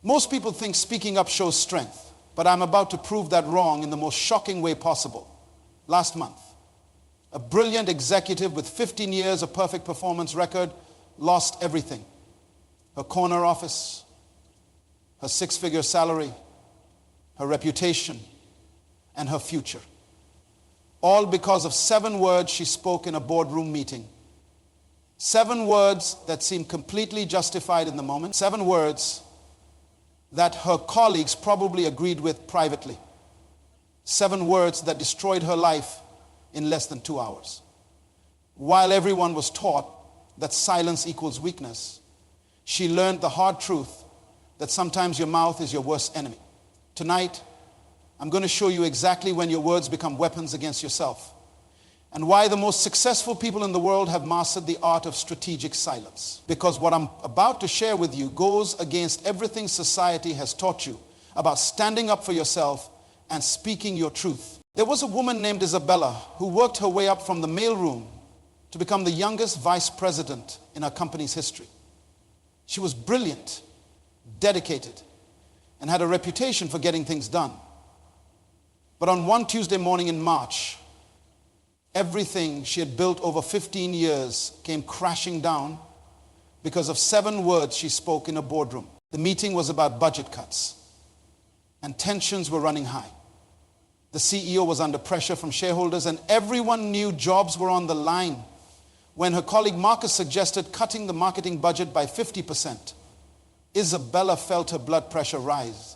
Most people think speaking up shows strength, but I'm about to prove that wrong in the most shocking way possible. Last month, a brilliant executive with 15 years of perfect performance record lost everything. Her corner office, her six-figure salary, her reputation, and her future. All because of 7 words she spoke in a boardroom meeting. 7 words that seemed completely justified in the moment. 7 words that her colleagues probably agreed with privately. 7 words that destroyed her life in less than 2 hours. While everyone was taught that silence equals weakness, she learned the hard truth that sometimes your mouth is your worst enemy. Tonight, I'm going to show you exactly when your words become weapons against yourself, and why the most successful people in the world have mastered the art of strategic silence. Because what I'm about to share with you goes against everything society has taught you about standing up for yourself and speaking your truth. There was a woman named Isabella who worked her way up from the mailroom to become the youngest vice president in our company's history. She was brilliant, dedicated, and had a reputation for getting things done. But on one Tuesday morning in March, everything she had built over 15 years came crashing down because of 7 words she spoke in a boardroom. The meeting was about budget cuts, and tensions were running high. The CEO was under pressure from shareholders, and everyone knew jobs were on the line when her colleague Marcus suggested cutting the marketing budget by 50%. Isabella felt her blood pressure rise.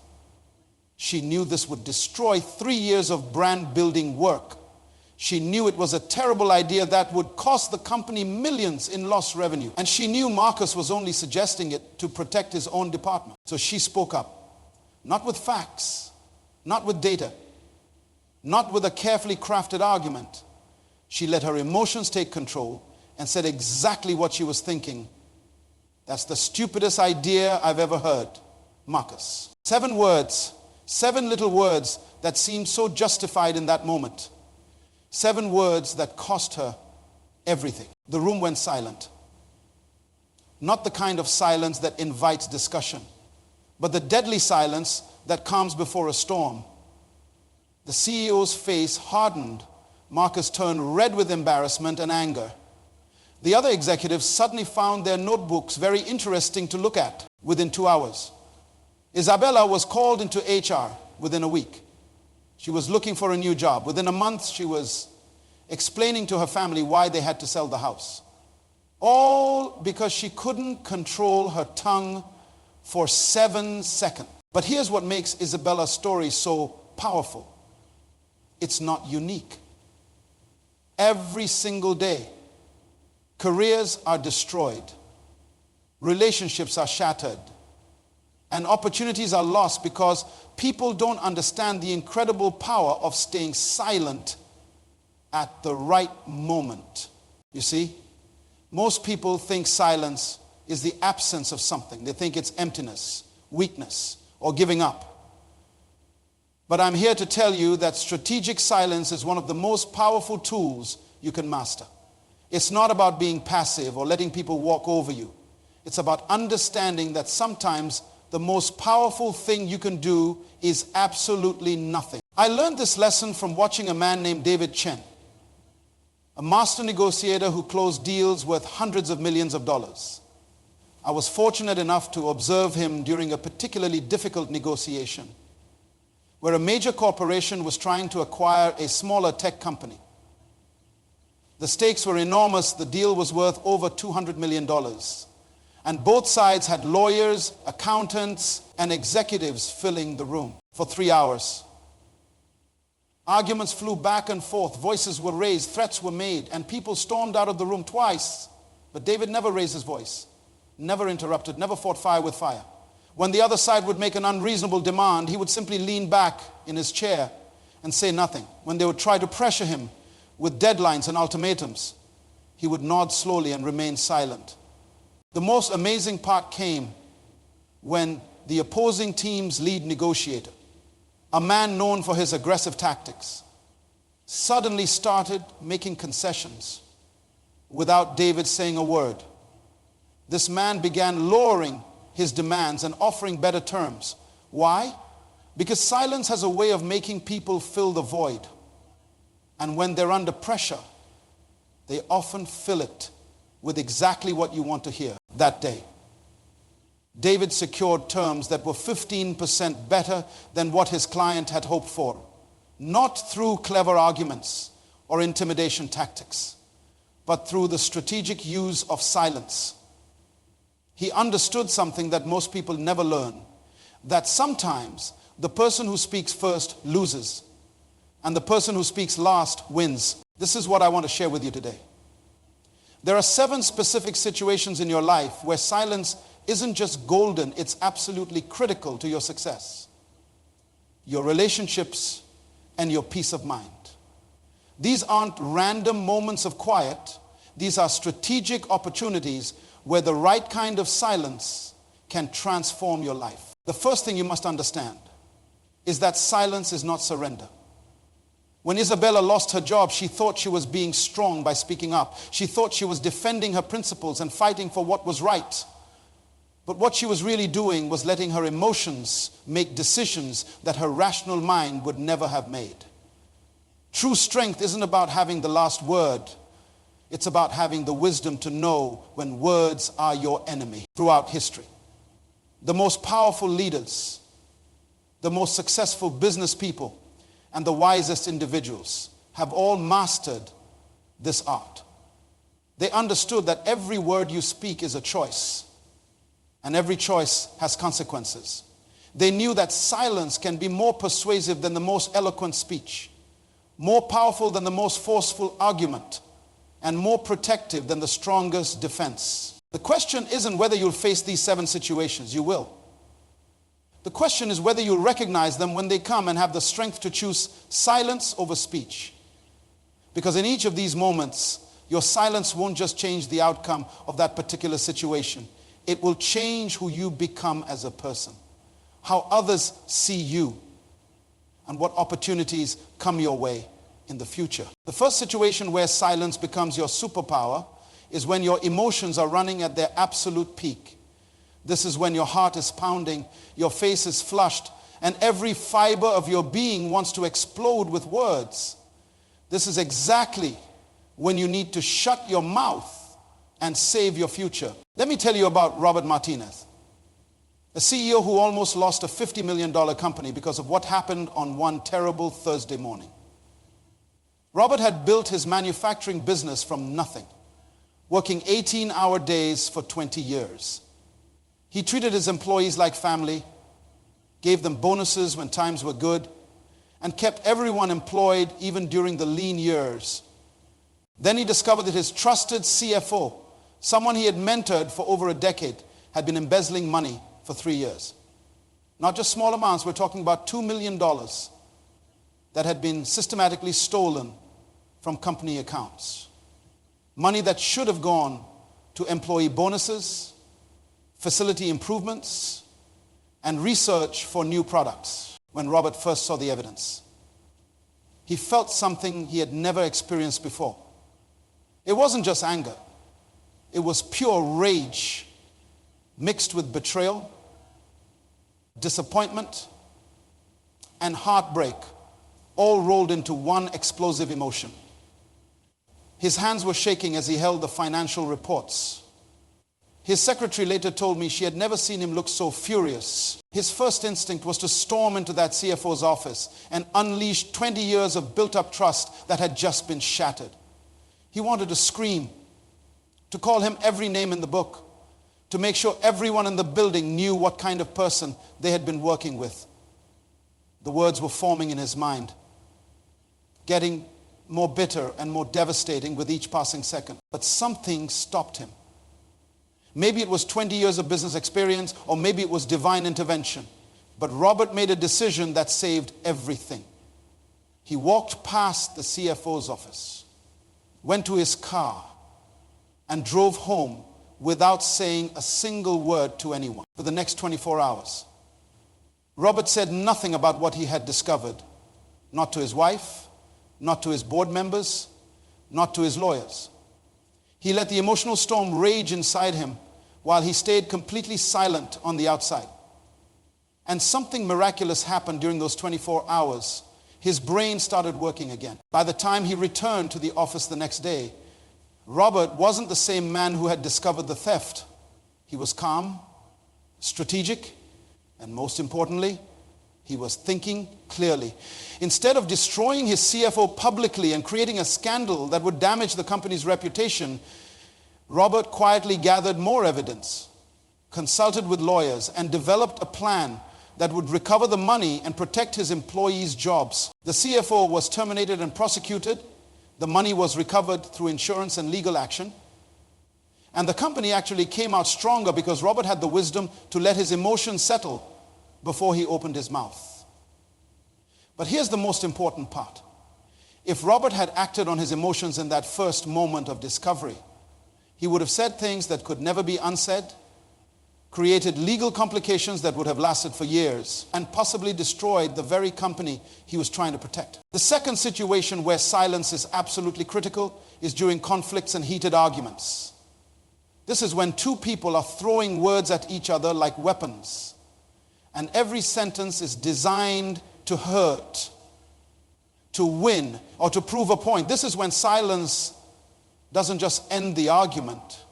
She knew this would destroy 3 years of brand building work. She knew it was a terrible idea that would cost the company millions in lost revenue. And she knew Marcus was only suggesting it to protect his own department. So she spoke up, not with facts, not with data, not with a carefully crafted argument. She let her emotions take control and said exactly what she was thinking. That's the stupidest idea I've ever heard, Marcus. 7 words, 7 little words that seemed so justified in that moment. 7 words that cost her everything. The room went silent. Not the kind of silence that invites discussion, but the deadly silence that calms before a storm. The CEO's face hardened. Marcus turned red with embarrassment and anger. The other executives suddenly found their notebooks very interesting to look at. Within 2 hours, Isabella was called into HR within a week. She was looking for a new job. Within a month, she was explaining to her family why they had to sell the house. All because she couldn't control her tongue for 7 seconds. But here's what makes Isabella's story so powerful. It's not unique. Every single day, careers are destroyed, relationships are shattered, and opportunities are lost because people don't understand the incredible power of staying silent at the right moment. You see, most people think silence is the absence of something. They think it's emptiness, weakness, or giving up. But I'm here to tell you that strategic silence is one of the most powerful tools you can master. It's not about being passive or letting people walk over you. It's about understanding that sometimes the most powerful thing you can do is absolutely nothing. I learned this lesson from watching a man named David Chen, a master negotiator who closed deals worth hundreds of millions of dollars. I was fortunate enough to observe him during a particularly difficult negotiation where a major corporation was trying to acquire a smaller tech company. The stakes were enormous. The deal was worth over $200 million. And both sides had lawyers, accountants, and executives filling the room for 3 hours. Arguments flew back and forth. Voices were raised. Threats were made. And people stormed out of the room twice. But David never raised his voice, never interrupted, never fought fire with fire. When the other side would make an unreasonable demand, he would simply lean back in his chair and say nothing. When they would try to pressure him with deadlines and ultimatums, he would nod slowly and remain silent. The most amazing part came when the opposing team's lead negotiator, a man known for his aggressive tactics, suddenly started making concessions without David saying a word. This man began lowering his demands and offering better terms. Why? Because silence has a way of making people fill the void. And when they're under pressure, they often fill it with exactly what you want to hear that day. David secured terms that were 15% better than what his client had hoped for, not through clever arguments or intimidation tactics, but through the strategic use of silence. He understood something that most people never learn, that sometimes the person who speaks first loses, and the person who speaks last wins. This is what I want to share with you today. There are 7 specific situations in your life where silence isn't just golden, it's absolutely critical to your success, your relationships, and your peace of mind. These aren't random moments of quiet. These are strategic opportunities where the right kind of silence can transform your life. The first thing you must understand is that silence is not surrender. When Isabella lost her job, she thought she was being strong by speaking up. She thought she was defending her principles and fighting for what was right. But what she was really doing was letting her emotions make decisions that her rational mind would never have made. True strength isn't about having the last word. It's about having the wisdom to know when words are your enemy. Throughout history, the most powerful leaders, the most successful business people, and the wisest individuals have all mastered this art. They understood that every word you speak is a choice, and every choice has consequences. They knew that silence can be more persuasive than the most eloquent speech, more powerful than the most forceful argument, and more protective than the strongest defense. The question isn't whether you'll face these 7 situations. You will. The question is whether you'll recognize them when they come and have the strength to choose silence over speech. Because in each of these moments, your silence won't just change the outcome of that particular situation. It will change who you become as a person, how others see you, and what opportunities come your way in the future. The first situation where silence becomes your superpower is when your emotions are running at their absolute peak. This is when your heart is pounding, your face is flushed, and every fiber of your being wants to explode with words. This is exactly when you need to shut your mouth and save your future. Let me tell you about Robert Martinez, a CEO who almost lost a $50 million company because of what happened on one terrible Thursday morning. Robert had built his manufacturing business from nothing, working 18-hour days for 20 years. He treated his employees like family, gave them bonuses when times were good, and kept everyone employed even during the lean years. Then he discovered that his trusted CFO, someone he had mentored for over a decade, had been embezzling money for 3 years. Not just small amounts, we're talking about $2 million that had been systematically stolen from company accounts. Money that should have gone to employee bonuses, facility improvements, and research for new products. When Robert first saw the evidence, he felt something he had never experienced before. It wasn't just anger. It was pure rage mixed with betrayal, disappointment, and heartbreak, all rolled into one explosive emotion. His hands were shaking as he held the financial reports. His secretary later told me she had never seen him look so furious. His first instinct was to storm into that CFO's office and unleash 20 years of built-up trust that had just been shattered. He wanted to scream, to call him every name in the book, to make sure everyone in the building knew what kind of person they had been working with. The words were forming in his mind, getting more bitter and more devastating with each passing second. But something stopped him. Maybe it was 20 years of business experience, or maybe it was divine intervention. But Robert made a decision that saved everything. He walked past the CFO's office, went to his car, and drove home without saying a single word to anyone for the next 24 hours. Robert said nothing about what he had discovered, not to his wife, not to his board members, not to his lawyers. He let the emotional storm rage inside him, while he stayed completely silent on the outside. And something miraculous happened during those 24 hours. His brain started working again. By the time he returned to the office the next day, Robert wasn't the same man who had discovered the theft. He was calm, strategic, and most importantly, he was thinking clearly. Instead of destroying his CFO publicly and creating a scandal that would damage the company's reputation, Robert quietly gathered more evidence, consulted with lawyers, and developed a plan that would recover the money and protect his employees' jobs. The CFO was terminated and prosecuted. The money was recovered through insurance and legal action. And the company actually came out stronger because Robert had the wisdom to let his emotions settle before he opened his mouth. But here's the most important part. If Robert had acted on his emotions in that first moment of discovery, he would have said things that could never be unsaid, created legal complications that would have lasted for years, and possibly destroyed the very company he was trying to protect. The second situation where silence is absolutely critical is during conflicts and heated arguments. This is when two people are throwing words at each other like weapons, and every sentence is designed to hurt, to win, or to prove a point. This is when silence doesn't just end the argument,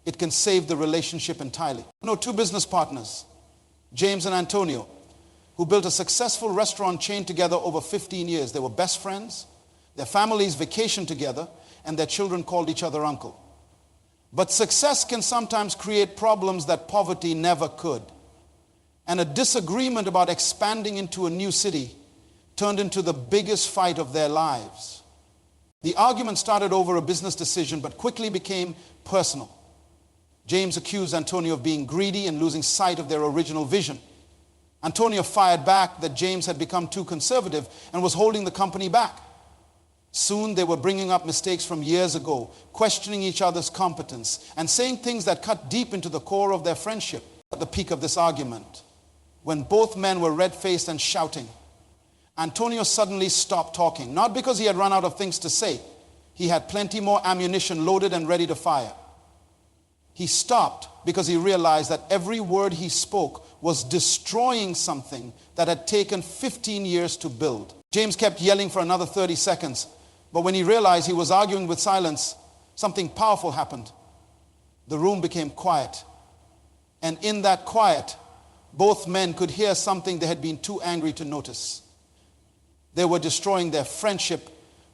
it can save the relationship entirely. I know two business partners, James and Antonio, who built a successful restaurant chain together over 15 years. They were best friends, their families vacationed together, and their children called each other uncle. But success can sometimes create problems that poverty never could. And a disagreement about expanding into a new city turned into the biggest fight of their lives. The argument started over a business decision, but quickly became personal. James accused Antonio of being greedy and losing sight of their original vision. Antonio fired back that James had become too conservative and was holding the company back. Soon they were bringing up mistakes from years ago, questioning each other's competence, and saying things that cut deep into the core of their friendship. At the peak of this argument, when both men were red-faced and shouting, Antonio suddenly stopped talking, not because he had run out of things to say. He had plenty more ammunition loaded and ready to fire. He stopped because he realized that every word he spoke was destroying something that had taken 15 years to build. James kept yelling for another 30 seconds, but when he realized he was arguing with silence, something powerful happened. The room became quiet, and in that quiet, both men could hear something they had been too angry to notice. They were destroying their friendship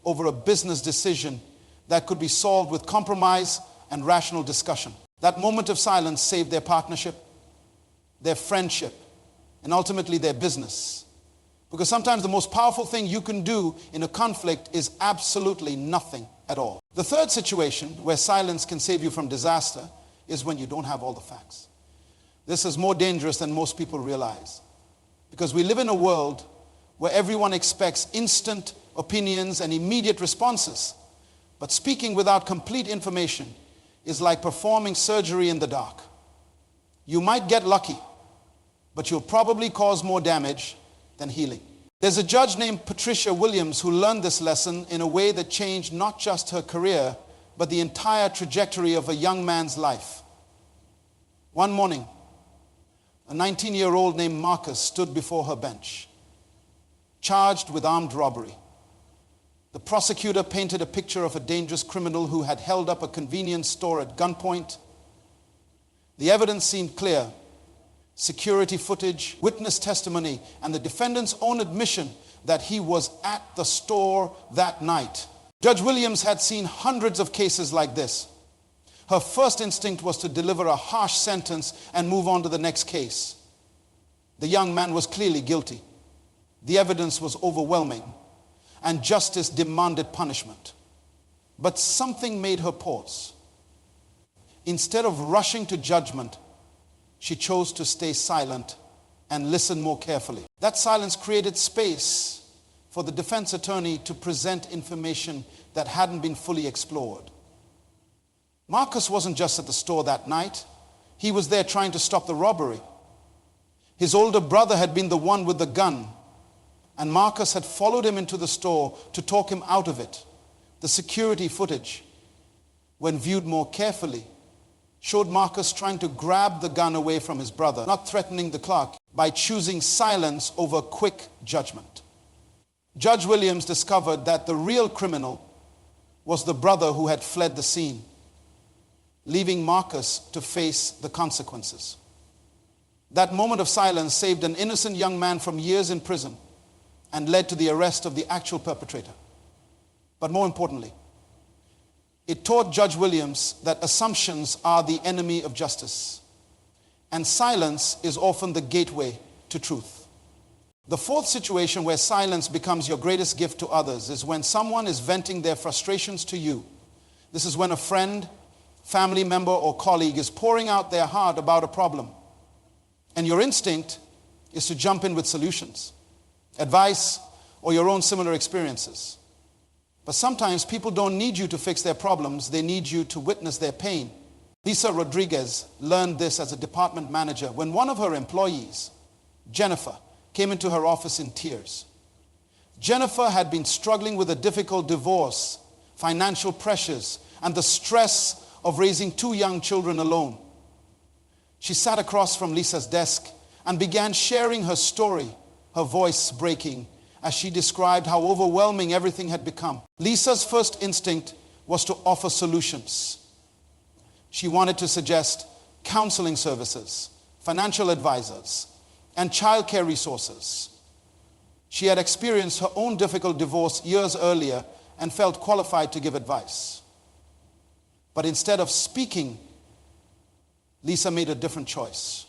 over a business decision that could be solved with compromise and rational discussion. That moment of silence saved their partnership, their friendship, and ultimately their business. Because sometimes the most powerful thing you can do in a conflict is absolutely nothing at all. The third situation where silence can save you from disaster is when you don't have all the facts. This is more dangerous than most people realize. Because we live in a world where everyone expects instant opinions and immediate responses. But speaking without complete information is like performing surgery in the dark. You might get lucky, but you'll probably cause more damage than healing. There's a judge named Patricia Williams who learned this lesson in a way that changed not just her career, but the entire trajectory of a young man's life. One morning, a 19-year-old named Marcus stood before her bench, charged with armed robbery. The prosecutor painted a picture of a dangerous criminal who had held up a convenience store at gunpoint. The evidence seemed clear. Security footage, witness testimony, and the defendant's own admission that he was at the store that night. Judge Williams had seen hundreds of cases like this. Her first instinct was to deliver a harsh sentence and move on to the next case. The young man was clearly guilty. The evidence was overwhelming, and justice demanded punishment. But something made her pause. Instead of rushing to judgment, she chose to stay silent and listen more carefully. That silence created space for the defense attorney to present information that hadn't been fully explored. Marcus wasn't just at the store that night. He was there trying to stop the robbery. His older brother had been the one with the gun, and Marcus had followed him into the store to talk him out of it. The security footage, when viewed more carefully, showed Marcus trying to grab the gun away from his brother, not threatening the clerk, by choosing silence over quick judgment. Judge Williams discovered that the real criminal was the brother who had fled the scene, leaving Marcus to face the consequences. That moment of silence saved an innocent young man from years in prison and led to the arrest of the actual perpetrator. But more importantly, it taught Judge Williams that assumptions are the enemy of justice, and silence is often the gateway to truth. The fourth situation where silence becomes your greatest gift to others is when someone is venting their frustrations to you. This is when a friend, family member, or colleague is pouring out their heart about a problem, and your instinct is to jump in with solutions, advice, or your own similar experiences. But sometimes people don't need you to fix their problems, they need you to witness their pain. Lisa Rodriguez learned this as a department manager when one of her employees, Jennifer, came into her office in tears. Jennifer had been struggling with a difficult divorce, financial pressures, and the stress of raising 2 young children alone. She sat across from Lisa's desk and began sharing her story, her voice breaking as she described how overwhelming everything had become. Lisa's first instinct was to offer solutions. She wanted to suggest counseling services, financial advisors, and childcare resources. She had experienced her own difficult divorce years earlier and felt qualified to give advice. But instead of speaking, Lisa made a different choice.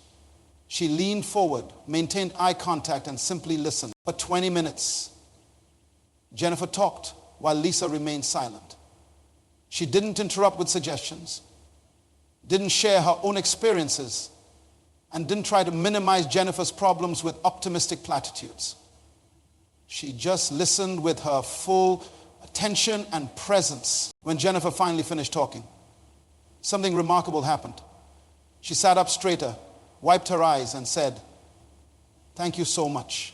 She leaned forward, maintained eye contact, and simply listened. For 20 minutes, Jennifer talked while Lisa remained silent. She didn't interrupt with suggestions, didn't share her own experiences, and didn't try to minimize Jennifer's problems with optimistic platitudes. She just listened with her full attention and presence. When Jennifer finally finished talking, something remarkable happened. She sat up straighter, wiped her eyes, and said, "Thank you so much.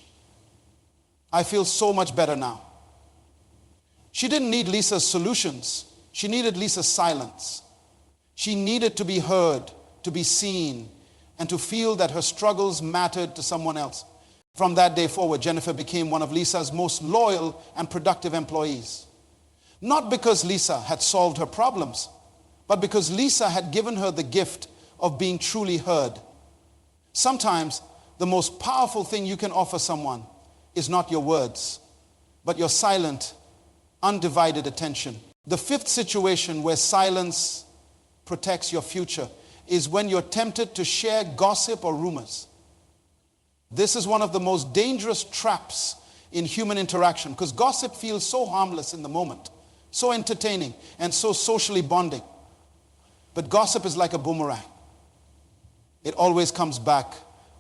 I feel so much better now." She didn't need Lisa's solutions. She needed Lisa's silence. She needed to be heard, to be seen, and to feel that her struggles mattered to someone else. From that day forward, Jennifer became one of Lisa's most loyal and productive employees. Not because Lisa had solved her problems, but because Lisa had given her the gift of being truly heard. Sometimes the most powerful thing you can offer someone is not your words, but your silent, undivided attention. The fifth situation where silence protects your future is when you're tempted to share gossip or rumors. This is one of the most dangerous traps in human interaction because gossip feels so harmless in the moment, so entertaining, and so socially bonding. But gossip is like a boomerang. It always comes back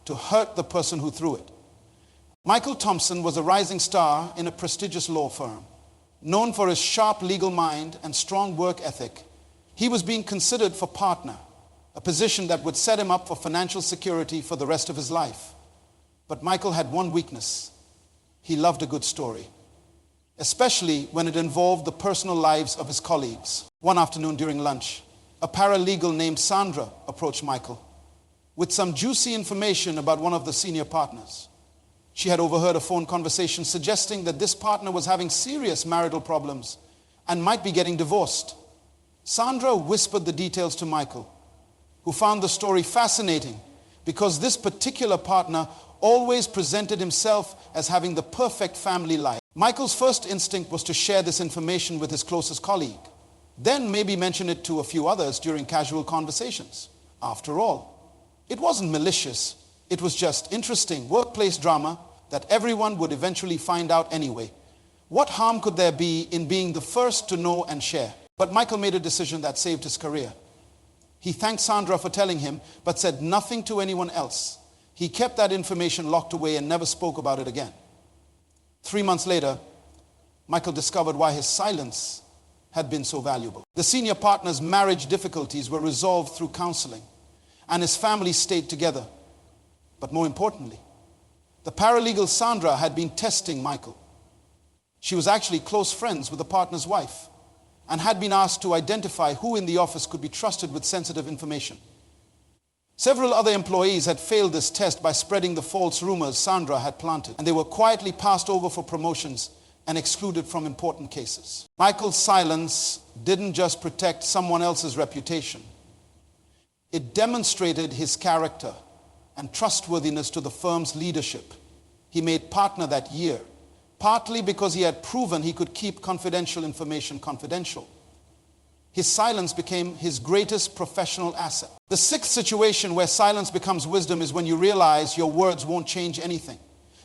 to hurt the person who threw it. Michael Thompson was a rising star in a prestigious law firm. Known for his sharp legal mind and strong work ethic, he was being considered for partner, a position that would set him up for financial security for the rest of his life. But Michael had one weakness. He loved a good story, especially when it involved the personal lives of his colleagues. One afternoon during lunch, a paralegal named Sandra approached Michael with some juicy information about one of the senior partners. She had overheard a phone conversation suggesting that this partner was having serious marital problems and might be getting divorced. Sandra whispered the details to Michael, who found the story fascinating because this particular partner always presented himself as having the perfect family life. Michael's first instinct was to share this information with his closest colleague, then maybe mention it to a few others during casual conversations. After all, it wasn't malicious. It was just interesting workplace drama that everyone would eventually find out anyway. What harm could there be in being the first to know and share? But Michael made a decision that saved his career. He thanked Sandra for telling him, but said nothing to anyone else. He kept that information locked away and never spoke about it again. 3 months later, Michael discovered why his silence had been so valuable. The senior partner's marriage difficulties were resolved through counseling, and his family stayed together. But more importantly, the paralegal Sandra had been testing Michael. She was actually close friends with the partner's wife, and had been asked to identify who in the office could be trusted with sensitive information. Several other employees had failed this test by spreading the false rumors Sandra had planted, and they were quietly passed over for promotions and excluded from important cases. Michael's silence didn't just protect someone else's reputation. It demonstrated his character and trustworthiness to the firm's leadership. He made partner that year, partly because he had proven he could keep confidential information confidential. His silence became his greatest professional asset. The sixth situation where silence becomes wisdom is when you realize your words won't change anything.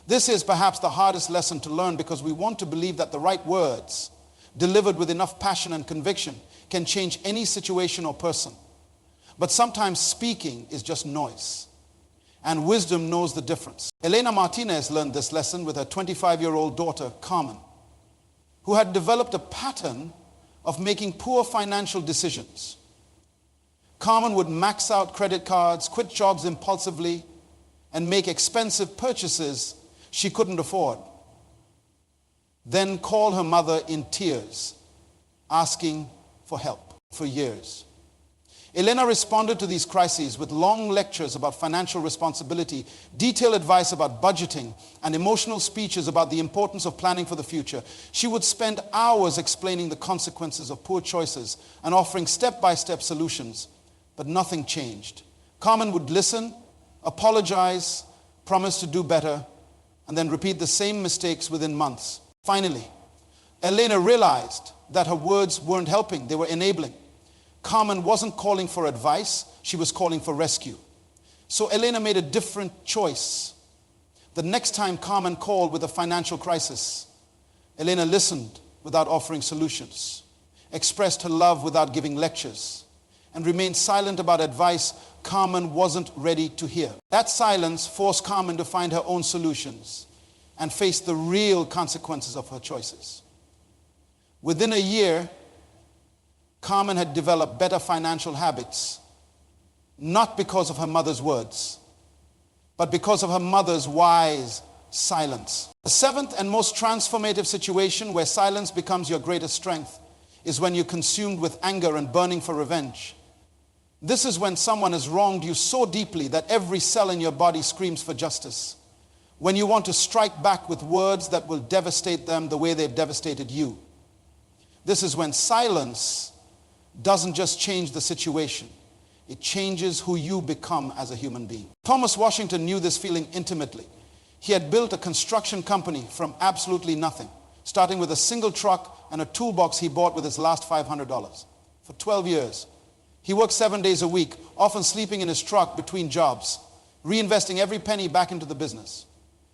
This is perhaps the hardest lesson to learn because we want to believe that the right words, delivered with enough passion and conviction, can change any situation or person. But sometimes speaking is just noise, and wisdom knows the difference. Elena Martinez learned this lesson with her 25-year-old daughter, Carmen, who had developed a pattern of making poor financial decisions. Carmen would max out credit cards, quit jobs impulsively, and make expensive purchases she couldn't afford. Then call her mother in tears, asking for help for years. Elena responded to these crises with long lectures about financial responsibility, detailed advice about budgeting, and emotional speeches about the importance of planning for the future. She would spend hours explaining the consequences of poor choices and offering step-by-step solutions, but nothing changed. Carmen would listen, apologize, promise to do better, and then repeat the same mistakes within months. Finally, Elena realized that her words weren't helping, they were enabling. Carmen wasn't calling for advice, she was calling for rescue. So Elena made a different choice. The next time Carmen called with a financial crisis, Elena listened without offering solutions, expressed her love without giving lectures, and remained silent about advice Carmen wasn't ready to hear. That silence forced Carmen to find her own solutions and face the real consequences of her choices. Within a year, Carmen had developed better financial habits, not because of her mother's words, but because of her mother's wise silence. The seventh and most transformative situation where silence becomes your greatest strength is when you're consumed with anger and burning for revenge. This is when someone has wronged you so deeply that every cell in your body screams for justice. When you want to strike back with words that will devastate them the way they've devastated you. This is when silence doesn't just change the situation, it changes who you become as a human being. Thomas Washington knew this feeling intimately. He had built a construction company from absolutely nothing, starting with a single truck and a toolbox he bought with his last $500. For 12 years, he worked 7 days a week, often sleeping in his truck between jobs, reinvesting every penny back into the business.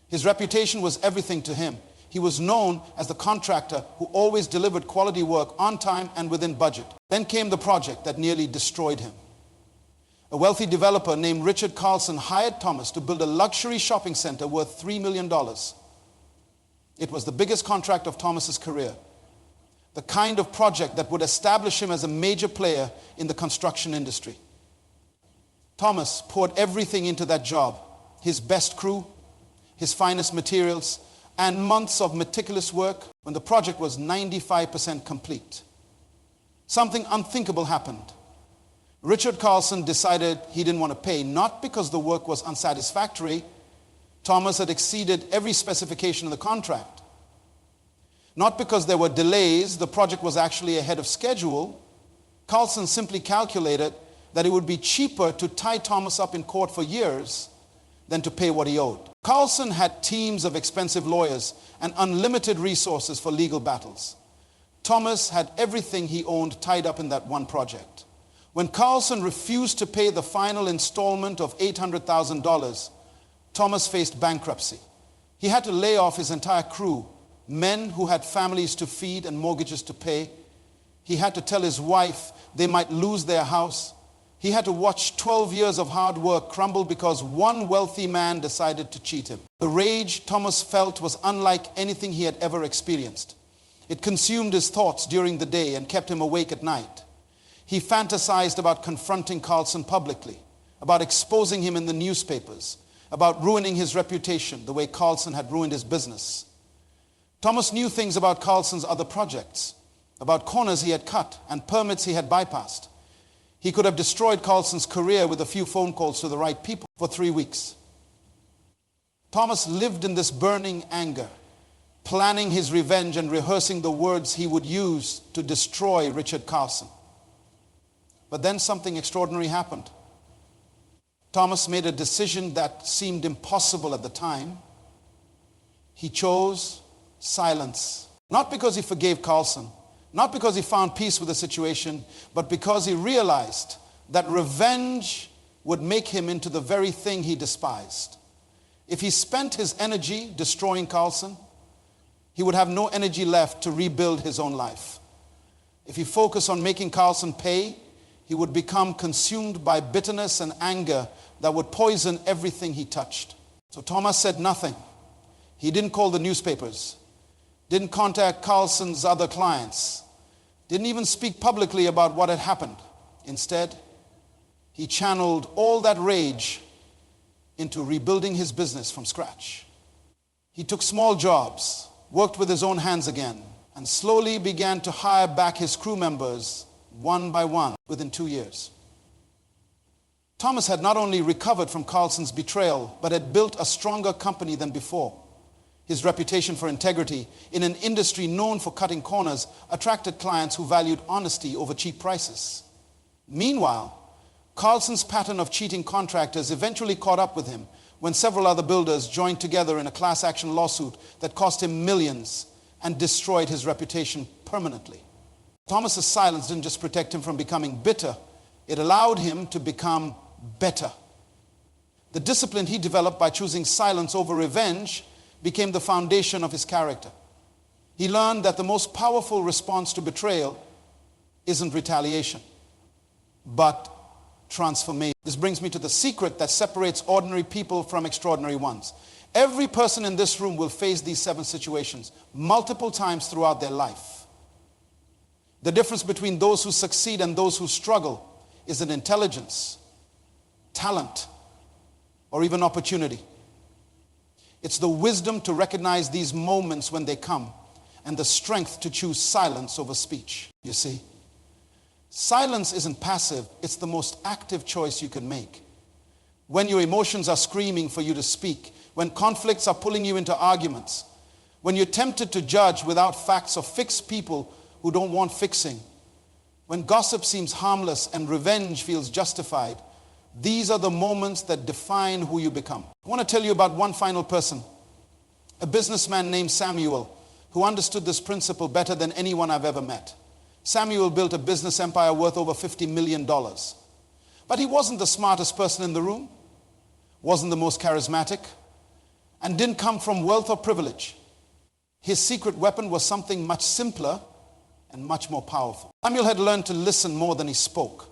His reputation was everything to him. He was known as the contractor who always delivered quality work on time and within budget. Then came the project that nearly destroyed him. A wealthy developer named Richard Carlson hired Thomas to build a luxury shopping center worth $3 million. It was the biggest contract of Thomas's career. The kind of project that would establish him as a major player in the construction industry. Thomas poured everything into that job. His best crew, his finest materials, and months of meticulous work. When the project was 95% complete, something unthinkable happened. Richard Carlson decided he didn't want to pay, not because the work was unsatisfactory. Thomas had exceeded every specification of the contract. Not because there were delays, the project was actually ahead of schedule. Carlson simply calculated that it would be cheaper to tie Thomas up in court for years than to pay what he owed. Carlson had teams of expensive lawyers and unlimited resources for legal battles. Thomas had everything he owned tied up in that one project. When Carlson refused to pay the final installment of $800,000, Thomas faced bankruptcy. He had to lay off his entire crew, men who had families to feed and mortgages to pay. He had to tell his wife they might lose their house. He had to watch 12 years of hard work crumble because one wealthy man decided to cheat him. The rage Thomas felt was unlike anything he had ever experienced. It consumed his thoughts during the day and kept him awake at night. He fantasized about confronting Carlson publicly, about exposing him in the newspapers, about ruining his reputation the way Carlson had ruined his business. Thomas knew things about Carlson's other projects. about corners he had cut and permits he had bypassed. He could have destroyed Carlson's career with a few phone calls to the right people for 3 weeks. Thomas lived in this burning anger, planning his revenge and rehearsing the words he would use to destroy Richard Carlson. But then something extraordinary happened. Thomas made a decision that seemed impossible at the time. He chose silence. Not because he forgave Carlson, not because he found peace with the situation, but because he realized that revenge would make him into the very thing he despised. If he spent his energy destroying Carlson, he would have no energy left to rebuild his own life. If he focused on making Carlson pay, he would become consumed by bitterness and anger that would poison everything he touched. So Thomas said nothing. He didn't call the newspapers, didn't contact Carlson's other clients, didn't even speak publicly about what had happened. Instead, he channeled all that rage into rebuilding his business from scratch. He took small jobs, worked with his own hands again, and slowly began to hire back his crew members one by one within 2 years. Thomas had not only recovered from Carlson's betrayal, but had built a stronger company than before. His reputation for integrity in an industry known for cutting corners attracted clients who valued honesty over cheap prices. Meanwhile, Carlson's pattern of cheating contractors eventually caught up with him when several other builders joined together in a class action lawsuit that cost him millions and destroyed his reputation permanently. Thomas's silence didn't just protect him from becoming bitter, it allowed him to become better. The discipline he developed by choosing silence over revenge became the foundation of his character. He learned that the most powerful response to betrayal isn't retaliation, but transformation. This brings me to the secret that separates ordinary people from extraordinary ones. Every person in this room will face these 7 situations multiple times throughout their life. The difference between those who succeed and those who struggle is an intelligence, talent, or even opportunity. It's the wisdom to recognize these moments when they come and the strength to choose silence over speech. You see, silence isn't passive, it's the most active choice you can make. When your emotions are screaming for you to speak, when conflicts are pulling you into arguments, when you're tempted to judge without facts or fix people who don't want fixing, when gossip seems harmless and revenge feels justified, these are the moments that define who you become. I want to tell you about one final person, a businessman named Samuel, who understood this principle better than anyone I've ever met. Samuel built a business empire worth over $50 million. But he wasn't the smartest person in the room, wasn't the most charismatic, and didn't come from wealth or privilege. His secret weapon was something much simpler and much more powerful. Samuel had learned to listen more than he spoke,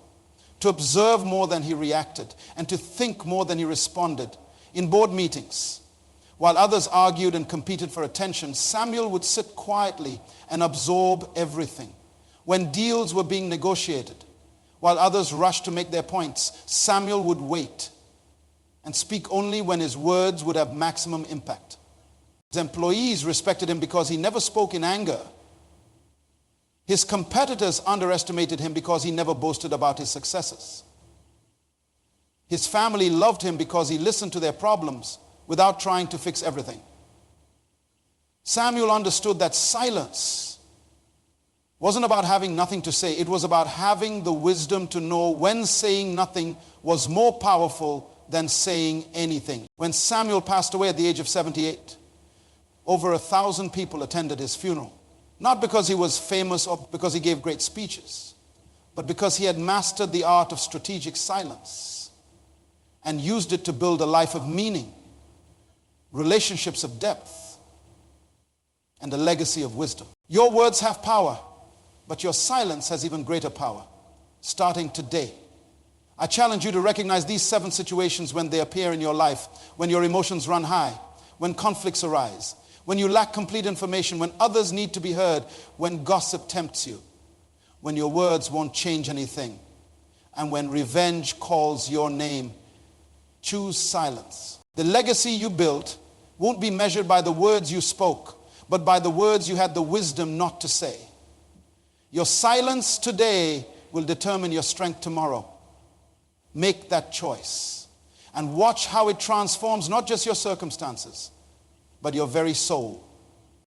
to observe more than he reacted, and to think more than he responded. In board meetings, while others argued and competed for attention, Samuel would sit quietly and absorb everything. When deals were being negotiated, while others rushed to make their points, Samuel would wait and speak only when his words would have maximum impact. His employees respected him because he never spoke in anger. His competitors underestimated him because he never boasted about his successes. His family loved him because he listened to their problems without trying to fix everything. Samuel understood that silence wasn't about having nothing to say. It was about having the wisdom to know when saying nothing was more powerful than saying anything. When Samuel passed away at the age of 78, over 1,000 people attended his funeral. Not because he was famous or because he gave great speeches, but because he had mastered the art of strategic silence and used it to build a life of meaning, relationships of depth, and a legacy of wisdom. Your words have power, but your silence has even greater power. Starting today, I challenge you to recognize these 7 situations when they appear in your life, when your emotions run high, when conflicts arise, when you lack complete information, when others need to be heard, when gossip tempts you, when your words won't change anything, and when revenge calls your name. Choose silence. The legacy you built won't be measured by the words you spoke, but by the words you had the wisdom not to say. Your silence today will determine your strength tomorrow. Make that choice and watch how it transforms not just your circumstances, but your very soul.